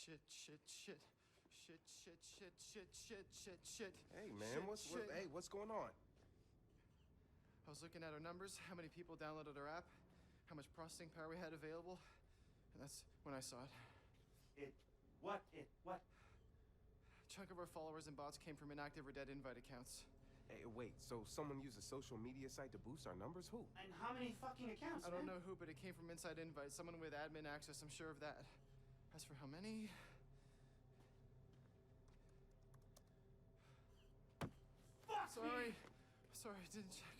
Shit. Hey, man, what's going on? I was looking at our numbers, how many people downloaded our app, how much processing power we had available, and that's when I saw it. What? A chunk of our followers and bots came from inactive or dead invite accounts. Hey, wait, so someone used a social media site to boost our numbers? Who? And how many fucking accounts, I don't know who, but it came from Inside Invite, someone with admin access, I'm sure of that. As for how many... Fuck Sorry, me! I didn't check.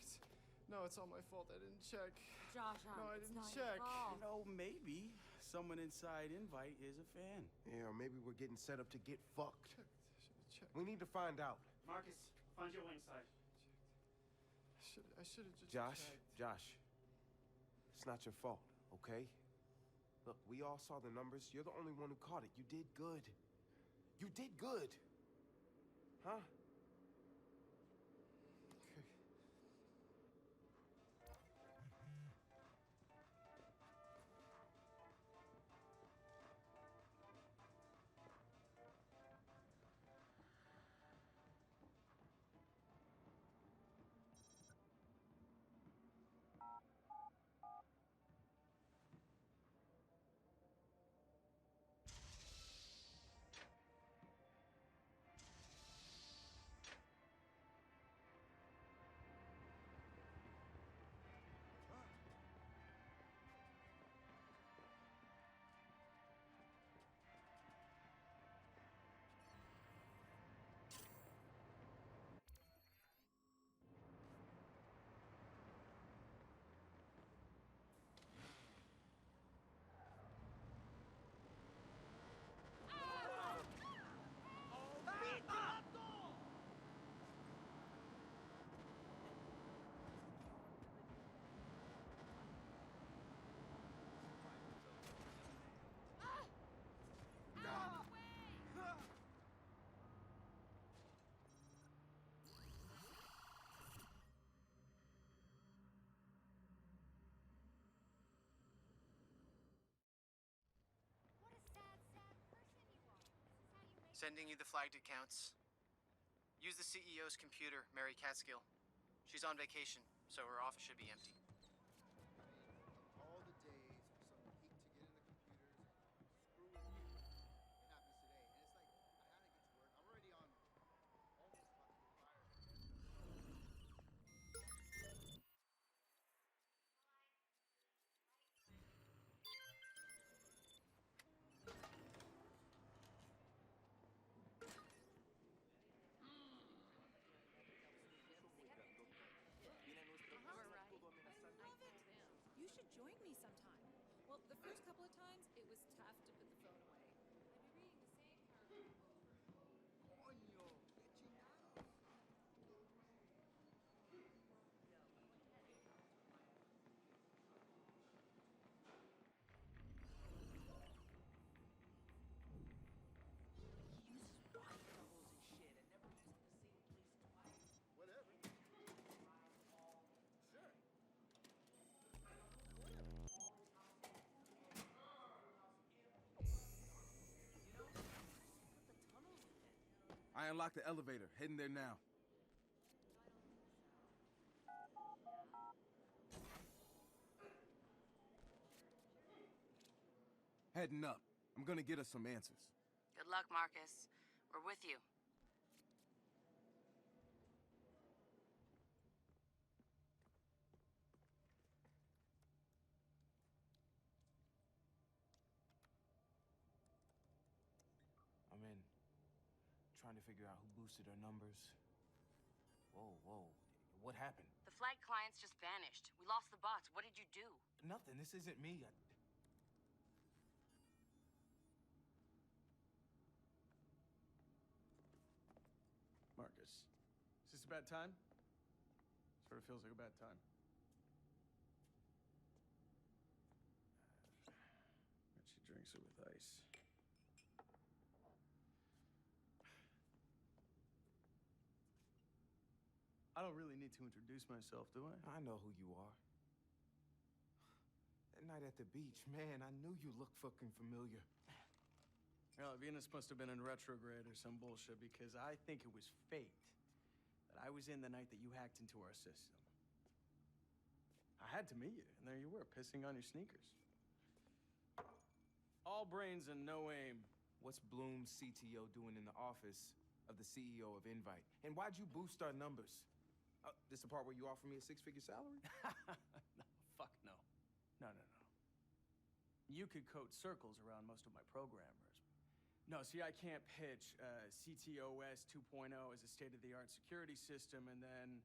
No, it's all my fault, I didn't check. Josh, No, I it's didn't not check. your fault. You know, maybe someone inside Invite is a fan. Yeah, or maybe we're getting set up to get fucked. Should've checked. We need to find out. Marcus, find your wing side. I should have just checked. Josh, it's not your fault, okay? Look, we all saw the numbers. You're the only one who caught it. You did good. You did good. Huh? Okay. What a sad person you are. This is how you make Sending you the flagged accounts. Use the CEO's computer, Mary Catskill. She's on vacation, so her office should be empty. All the days for someone geek to get in the computers and screw with you. It happens today, and it's like I had to get to work. I'm already on almost about to retire. You should join me sometime. Well, the first couple of times, it was tough to put the phone away. I'd be reading the same paragraph over. Coño, qué chingados. He uses wire doubles and shit and never uses the same place twice. Whatever. Sure. I unlocked the elevator, heading there now. Heading up. I'm gonna get us some answers. Good luck, Marcus. We're with you. I'm in. Trying to figure out who boosted our numbers. Whoa. What happened? The flight clients just vanished. We lost the bots. What did you do? Nothing. This isn't me. Marcus, is this a bad time? Sort of feels like a bad time. Bet she drinks it with ice. I don't really need to introduce myself, do I? I know who you are. That night at the beach, man, I knew you looked fucking familiar. Well, Venus must have been in retrograde or some bullshit because I think it was fate that I was in the night that you hacked into our system. I had to meet you, and there you were, pissing on your sneakers. All brains and no aim. What's Bloom's CTO doing in the office of the CEO of Invite? And why'd you boost our numbers? This the part where you offer me a six-figure salary? No, fuck no. No. You could code circles around most of my programmers. No, see, I can't pitch CTOS 2.0 as a state-of-the-art security system and then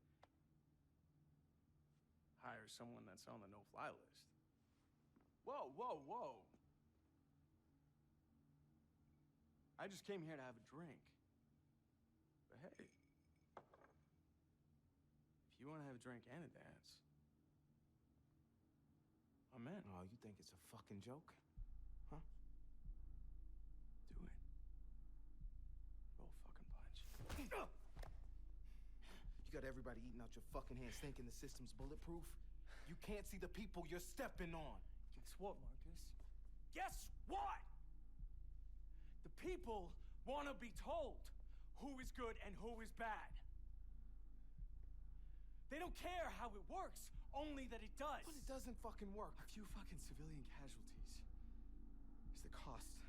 hire someone that's on the no-fly list. Whoa. I just came here to have a drink. But hey, if you want to have a drink and a dance, I'm in. Oh, you think it's a fucking joke? Huh? Do it. Roll fucking punch. You got everybody eating out your fucking hands thinking the system's bulletproof? You can't see the people you're stepping on. Guess what, Marcus? Guess what? The people want to be told who is good and who is bad. They don't care how it works, only that it does. But it doesn't fucking work. A few fucking civilian casualties is the cost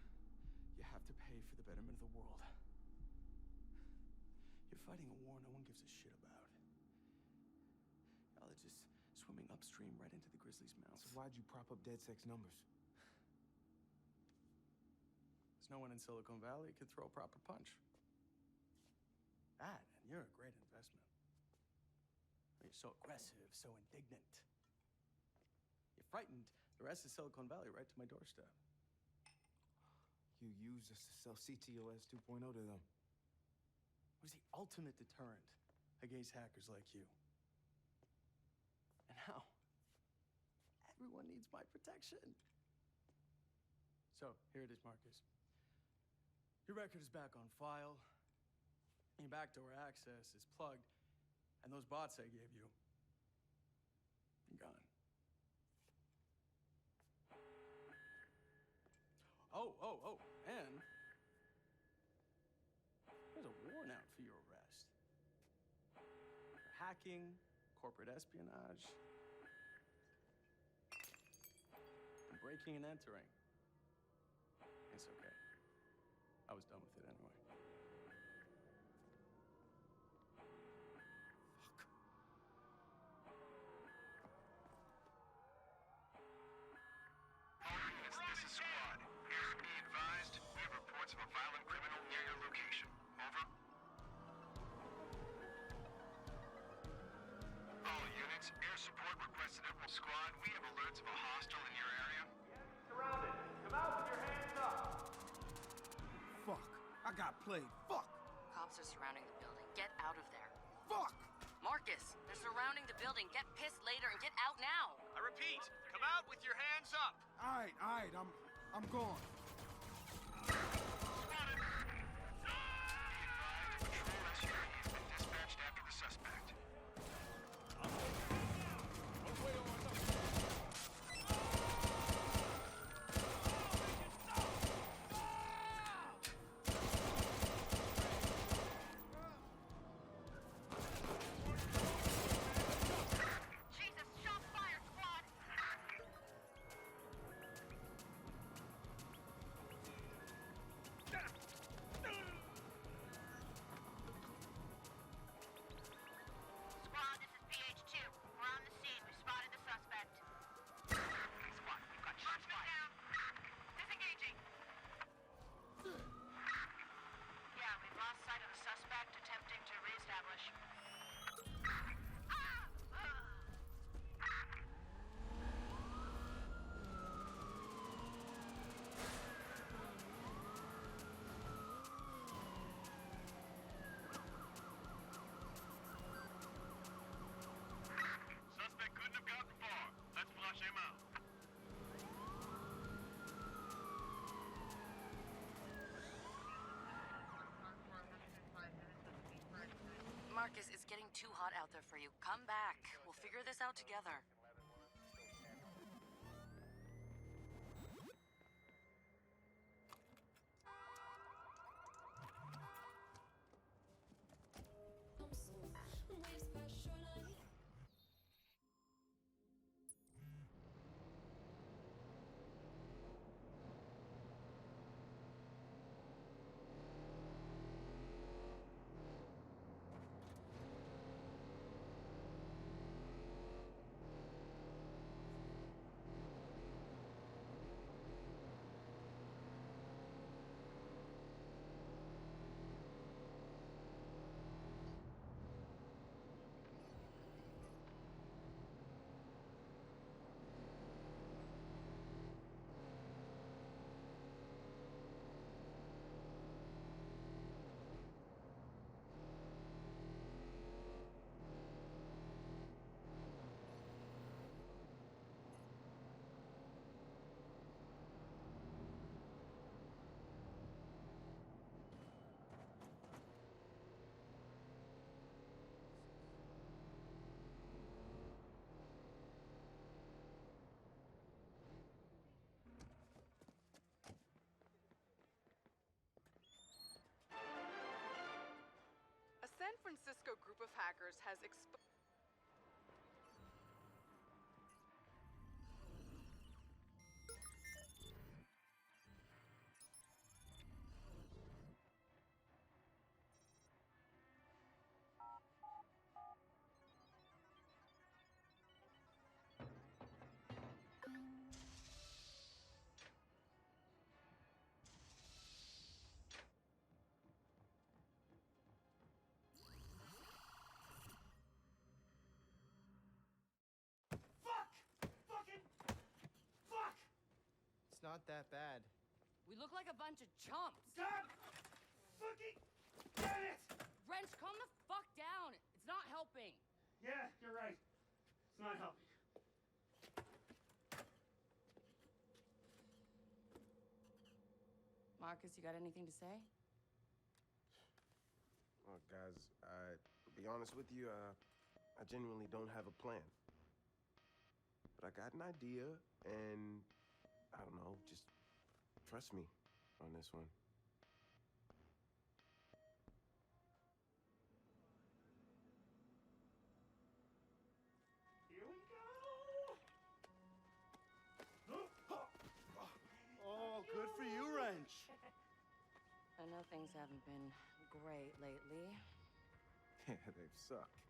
you have to pay for the betterment of the world. You're fighting a war no one gives a shit about. Y'all are just swimming upstream right into the grizzly's mouth. So why'd you prop up DedSec's numbers? There's no one in Silicon Valley who could throw a proper punch. That, and you're a great investment. You're so aggressive, so indignant. You frightened the rest of Silicon Valley right to my doorstep. You used us to sell CTOS 2.0 to them. It was the ultimate deterrent against hackers like you. And now, everyone needs my protection. So, here it is, Marcus. Your record is back on file. Your backdoor access is plugged. And those bots I gave you, gone. Oh, and there's a warrant out for your arrest. Hacking, corporate espionage, and breaking and entering. It's okay. I was done with it anyway. This is Squad. Be advised, we have reports of a violent criminal near your location. Over. All units, air support requested at Squad. We have alerts of a hostile in your area. Surrounded. Come out with your hands up. Fuck. I got played. Fuck. Cops are surrounding the building. Get out of there. Fuck. Marcus, they're surrounding the building. Get pissed later and get out now. I repeat, come out with your hands up. All right. I'm gone. Spotted. Be advised, patrol SUV has been dispatched after the suspect. Jesus, shots fired, squad! Squad, this is PH2. We're on the scene. We've spotted the suspect. Squad, we've got shots fired. Down. Disengaging. Yeah, we've lost sight of the suspect, attempting to reestablish. Suspect couldn't have gotten far. Let's flush him out. Marcus, it's getting too hot out there for you. Come back. We'll figure this out together. Francisco group of hackers has It's not that bad. We look like a bunch of chumps. God fucking damn it! Wrench, calm the fuck down. It's not helping. Yeah, you're right. It's not helping. Marcus, you got anything to say? Well, guys, to be honest with you, I genuinely don't have a plan. But I got an idea, and I don't know, just trust me on this one. Here we go! Oh, good for you, Wrench. I know things haven't been great lately, Yeah, they've sucked.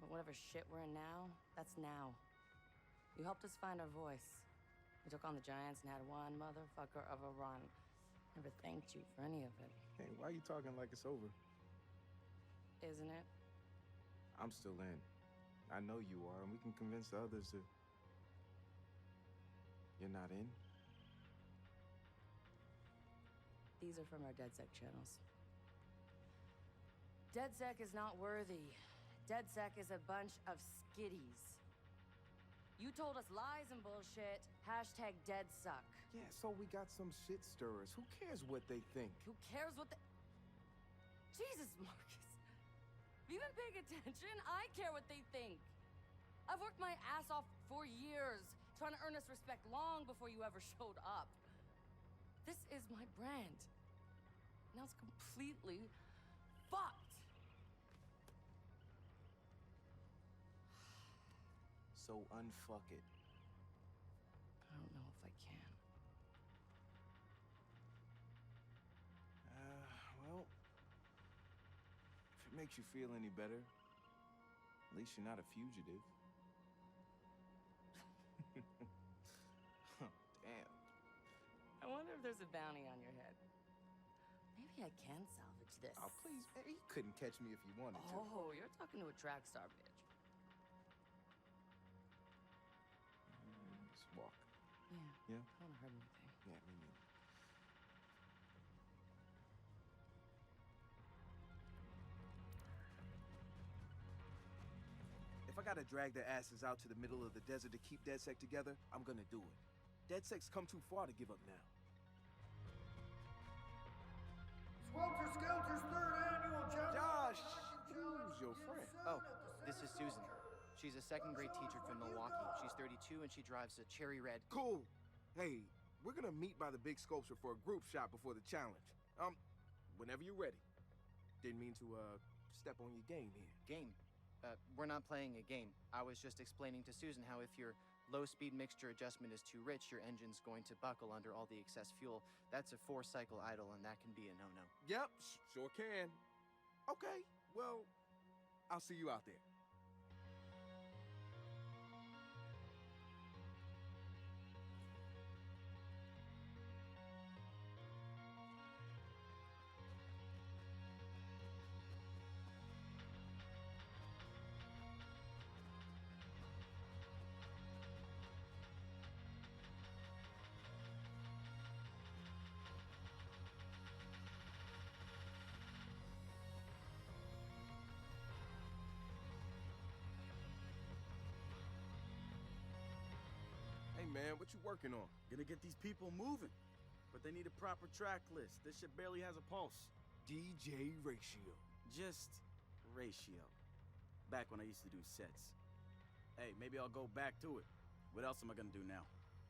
but whatever shit we're in now, that's now. You helped us find our voice. We took on the Giants and had one motherfucker of a run. Never thanked you for any of it. Hey, why are you talking like it's over? Isn't it? I'm still in. I know you are, and we can convince the others to... You're not in? These are from our DedSec channels. DedSec is not worthy. DedSec is a bunch of skitties. You told us lies and bullshit. Hashtag DedSuck. Yeah, so we got some shit stirrers. Who cares what they think? Who cares what the... Jesus, Marcus. Have you been paying attention? I care what they think. I've worked my ass off for years, trying to earn us respect long before you ever showed up. This is my brand. Now it's completely fucked. So unfuck it. I don't know if I can. Well, if it makes you feel any better, at least you're not a fugitive. Oh, damn. I wonder if there's a bounty on your head. Maybe I can salvage this. Oh, please, man, you couldn't catch me if you wanted to. Oh, you're talking to a track star, bitch. Let's walk. Yeah. Yeah? I don't want to hurt anything. Yeah, me neither. If I gotta drag their asses out to the middle of the desert to keep DedSec together, I'm gonna do it. DedSec's come too far to give up now. Swelter Skelter's third annual Josh! Who's your friend? Oh, this is Susan. She's a second-grade teacher from Milwaukee. She's 32 and she drives a cherry red. Cool. Hey, we're gonna meet by the big sculpture for a group shot before the challenge. Whenever you're ready. Didn't mean to, step on your game here. Game? We're not playing a game. I was just explaining to Susan how if your low-speed mixture adjustment is too rich, your engine's going to buckle under all the excess fuel. That's a 4-cycle idle, and that can be a no-no. Yep, sure can. Okay, well, I'll see you out there. Hey man, what you working on? Gonna get these people moving. But they need a proper track list. This shit barely has a pulse. DJ Ratio. Just Ratio. Back when I used to do sets. Hey, maybe I'll go back to it. What else am I gonna do now?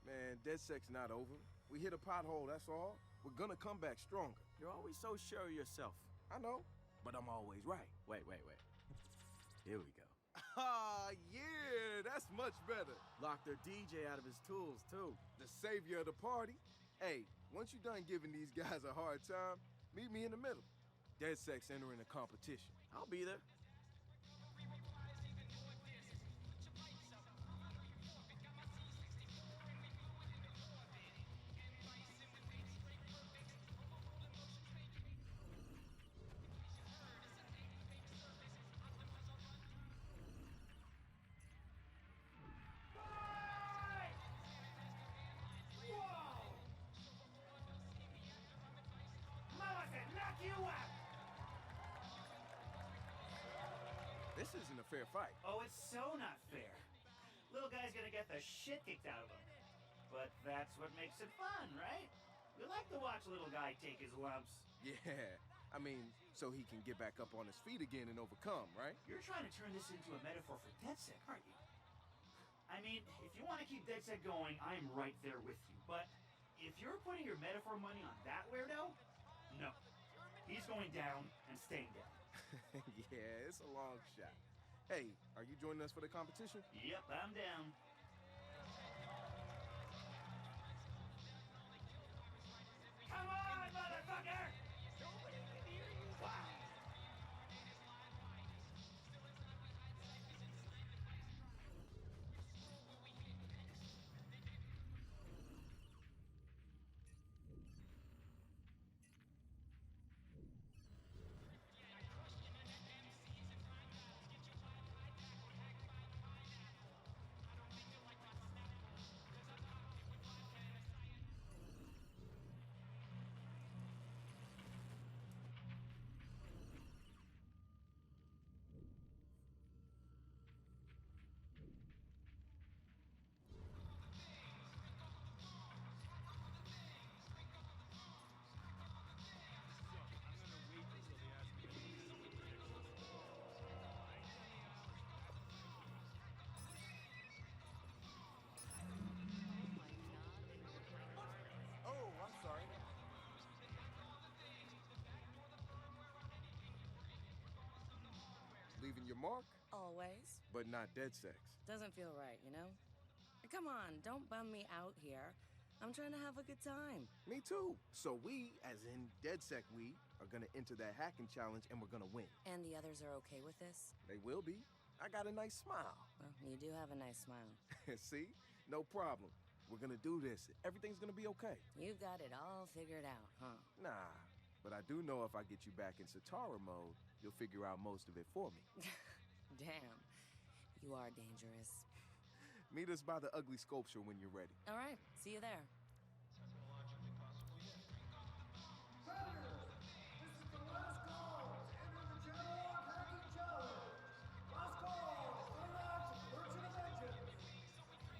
Man, DedSec's not over. We hit a pothole, that's all. We're gonna come back stronger. You're always so sure of yourself. I know, but I'm always right. Wait. Here we go. Ah, yeah, that's much better. Locked their DJ out of his tools, too. The savior of the party. Hey, once you're done giving these guys a hard time, meet me in the middle. Dead Sex entering a competition. I'll be there. Mama said knock you out! This isn't a fair fight. Oh, it's so not fair. Little guy's gonna get the shit kicked out of him. But that's what makes it fun, right? We like to watch little guy take his lumps. Yeah, I mean, so he can get back up on his feet again and overcome, right? You're trying to turn this into a metaphor for DedSec, aren't you? I mean, if you want to keep DedSec going, I'm right there with you. But if you're putting your metaphor money on that weirdo, no. He's going down and staying down. Yeah, it's a long shot. Hey, are you joining us for the competition? Yep, I'm down. Come on, motherfucker! Nobody can hear you. Wow. Oh, I'm sorry. Leaving your mark, Always. but not dead sex. Doesn't feel right, you know? Come on, don't bum me out here. I'm trying to have a good time. Me too. So we, as in DedSec we, are gonna enter that hacking challenge and we're gonna win. And the others are okay with this? They will be. I got a nice smile. Well, you do have a nice smile. See? No problem. We're gonna do this. Everything's gonna be okay. You got it all figured out, huh? Nah, but I do know if I get you back in Satara mode, you'll figure out most of it for me. Damn. You are dangerous. Meet us by the ugly sculpture when you're ready. All right, see you there.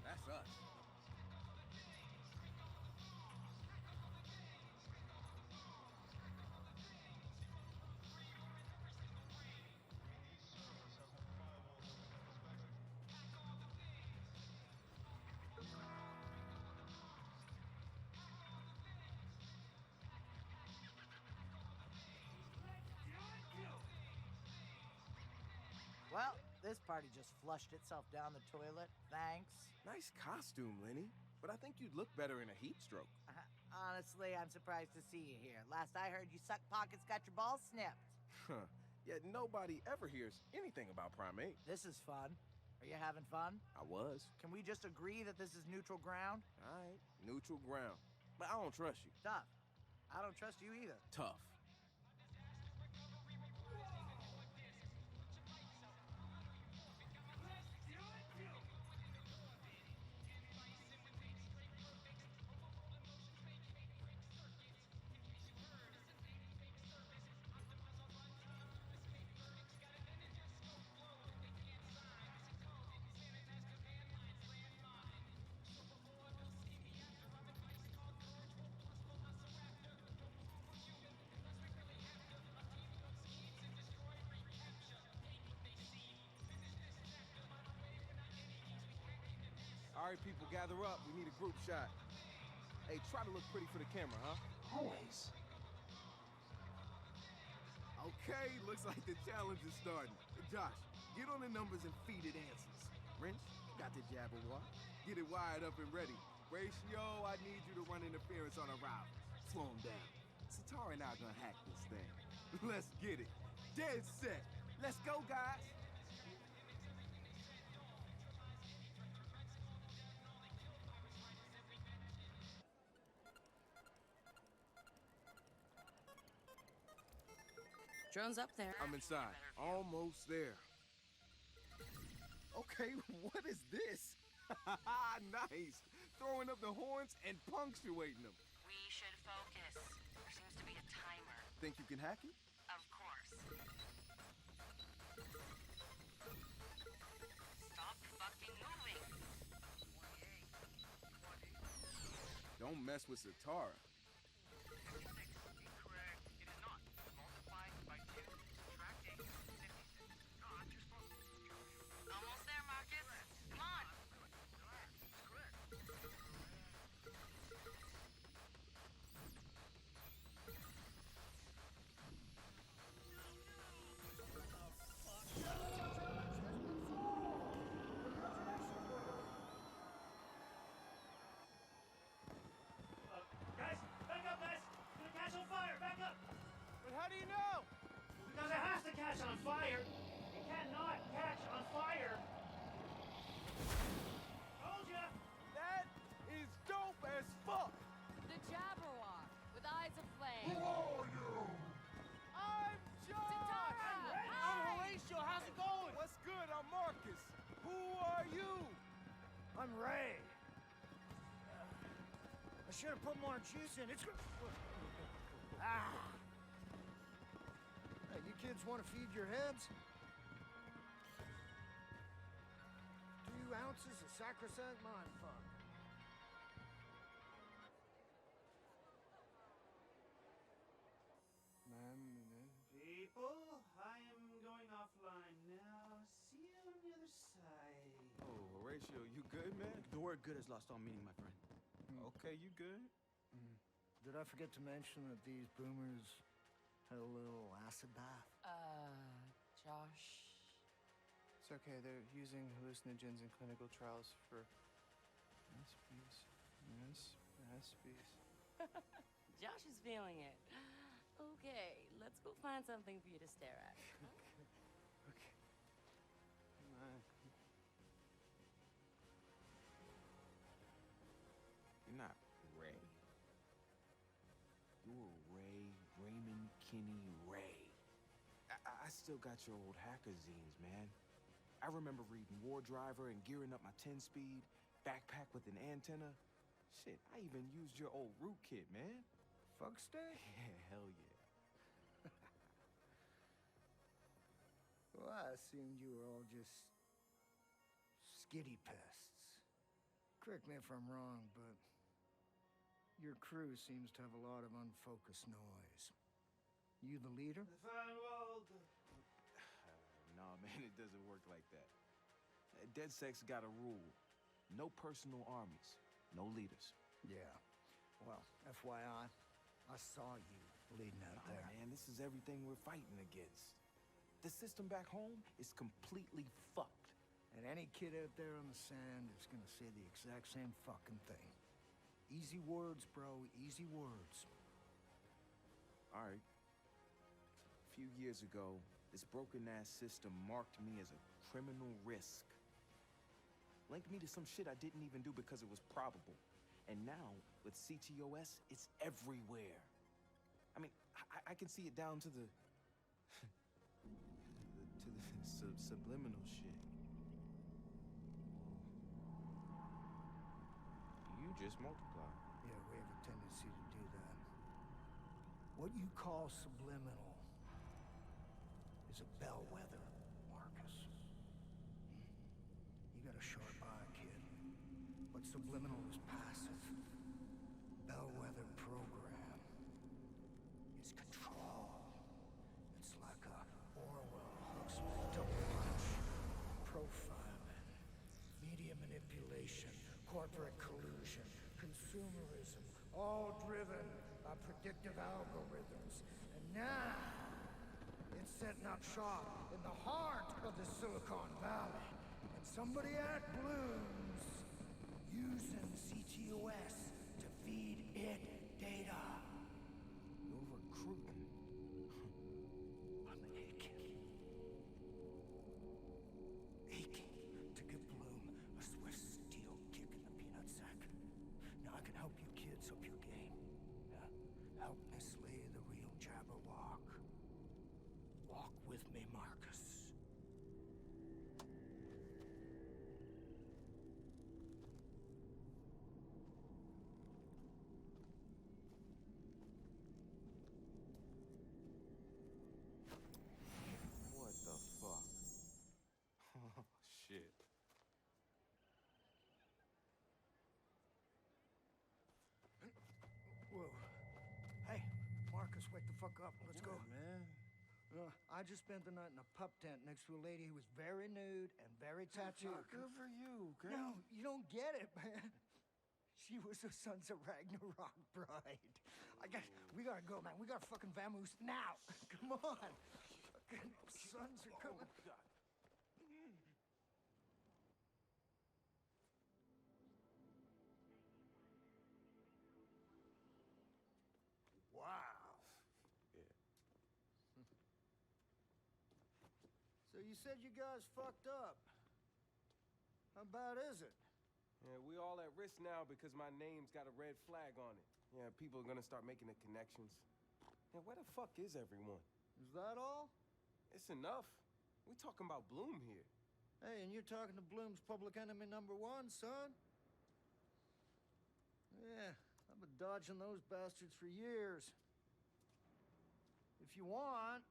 That's us. Well, this party just flushed itself down the toilet. Thanks. Nice costume, Lenny. But I think you'd look better in a heat stroke. Honestly, I'm surprised to see you here. Last I heard, you suck pockets got your balls snipped. Huh. Yet nobody ever hears anything about Prime 8. This is fun. Are you having fun? I was. Can we just agree that this is neutral ground? All right. Neutral ground. But I don't trust you. Tough. I don't trust you either. Tough. All right, people, gather up. We need a group shot. Hey, try to look pretty for the camera, huh? Always. Okay, looks like the challenge is starting. Hey, Josh, Get on the numbers and feed it answers. Wrench, got the Jabberwock. Get it wired up and ready. Ratio, I need you to run interference on arrival. Slow him down. Satara and I are gonna hack this thing. Let's get it. Dead set. Let's go, guys. Drone's up there. I'm inside. Almost there. Okay, what is this? Nice. Throwing up the horns and punctuating them. We should focus. There seems to be a timer. Think you can hack it? Of course. Stop fucking moving. Don't mess with Satara. Almost there, Marcus. Come on. Guys, back up, guys! It's gonna catch on fire! Back up! But how do you know? Because it has to catch on fire! It cannot catch on fire! Told ya! That is dope as fuck. The Jabberwock with eyes of flame. I'm Josh. Satara! I'm Horatio. How's it going? What's good? I'm Marcus. Who are you? I'm Ray. I should have put more juice in. It's. Ah! Hey, you kids want to feed your heads? 2 ounces of sacrosanct mindfuck. People, I am going offline now. See you on the other side. Oh, Horatio, you good, man? The word good has lost all meaning, my friend. Okay, you good? Did I forget to mention that these boomers had a little acid bath? Josh. It's okay. They're using hallucinogens in clinical trials for maspies. Josh is feeling it. Okay, let's go find something for you to stare at. Okay. Come on. You're not Ray. You're Ray, Raymond Kinney Ray. I still got your old hacker zines, man. I remember reading War Driver and gearing up my 10-speed, backpack with an antenna. Shit, I even used your old rootkit, man. Fuck stick? Yeah, hell yeah. Well, I assumed you were all just skitty pests. Correct me if I'm wrong, but your crew seems to have a lot of unfocused noise. You the leader? Nah, man, it doesn't work like that. DedSec's got a rule. No personal armies, no leaders. Yeah. Well, FYI, I saw you leading out there. Man, this is everything we're fighting against. The system back home is completely fucked. And any kid out there on the sand is gonna say the exact same fucking thing. Easy words, bro, easy words. All right. A few years ago, this broken-ass system marked me as a criminal risk. Linked me to some shit I didn't even do because it was probable. And now, with CTOS, it's everywhere. I mean, I can see it down to the... to the subliminal shit. You just multiply. Yeah, we have a tendency to do that. What you call subliminal is a bellwether, Marcus. You got a sharp eye, kid. But subliminal is passive. Bellwether program is control. It's like a Orwell Huxley double punch. Profiling, media manipulation, corporate collusion, consumerism, all driven by predictive algorithms. And now, it setting up shop in the heart of the Silicon Valley. And somebody at Bloom's using CTOS to feed it data. You're recruiting. I'm aching. Aching to give Bloom a Swiss steel kick in the peanut sack. Now I can help you kids up your game. Yeah? Help me slay the real Jabberwock. Walk with me, Marcus. What the fuck? Oh, shit. Whoa. Hey, Marcus, wake the fuck up. Let's go. man. I just spent the night in a pup tent next to a lady who was very nude and very tattooed. Good for you, okay? No, you don't get it, man. She was a Sons of Ragnarok bride. We gotta go, man. We gotta fucking vamoose now. Come on. Fucking sons are coming. Wow. Yeah. So you said you guys fucked up. How bad is it? Yeah, we all at risk now because my name's got a red flag on it. Yeah, people are gonna start making the connections. Yeah, where the fuck is everyone? Is that all? It's enough. We talking about Bloom here. Hey, and you're talking to Bloom's public enemy number one, son? Yeah, I've been dodging those bastards for years. If you want,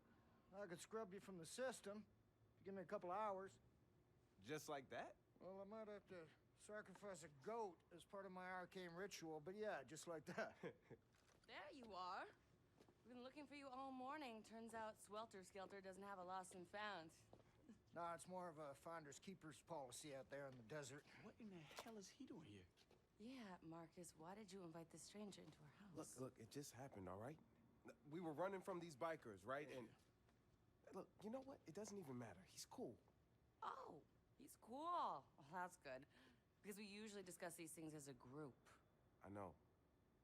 I could scrub you from the system. Give me a couple hours. Just like that? Well, I might have to sacrifice a goat as part of my arcane ritual, but yeah, just like that. There you are. We've been looking for you all morning. Turns out Swelter Skelter doesn't have a lost and found. Nah, it's more of a finders keepers policy out there in the desert. What in the hell is he doing here? Yeah, Marcus, why did you invite this stranger into our house? Look, it just happened, all right? We were running from these bikers, right? And look, you know what? It doesn't even matter. He's cool. Oh, he's cool. Well, that's good. Because we usually discuss these things as a group. I know.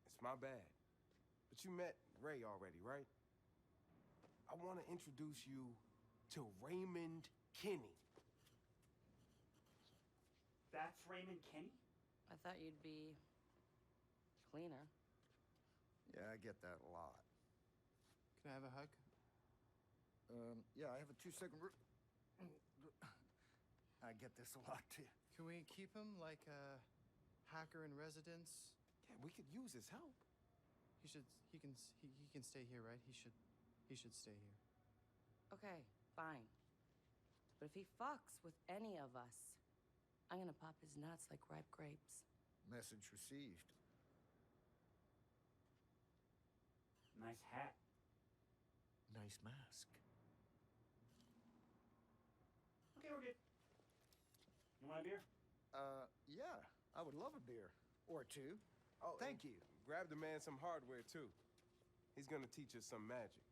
It's my bad. But you met Ray already, right? I want to introduce you to Raymond Kinney. That's Raymond Kenny? I thought you'd be cleaner. Yeah, I get that a lot. Can I have a hug? Yeah, I have a 2-second. I get this a lot too. Can we keep him like a hacker in residence? Yeah, we could use his help. He can stay here, right? He should stay here. Okay, fine. But if he fucks with any of us, I'm gonna pop his nuts like ripe grapes. Message received. Nice hat. Nice mask. Okay, we're good. You want a beer? Yeah, I would love a beer. Or two. Oh, Thank you. Grab the man some hardware, too. He's gonna teach us some magic.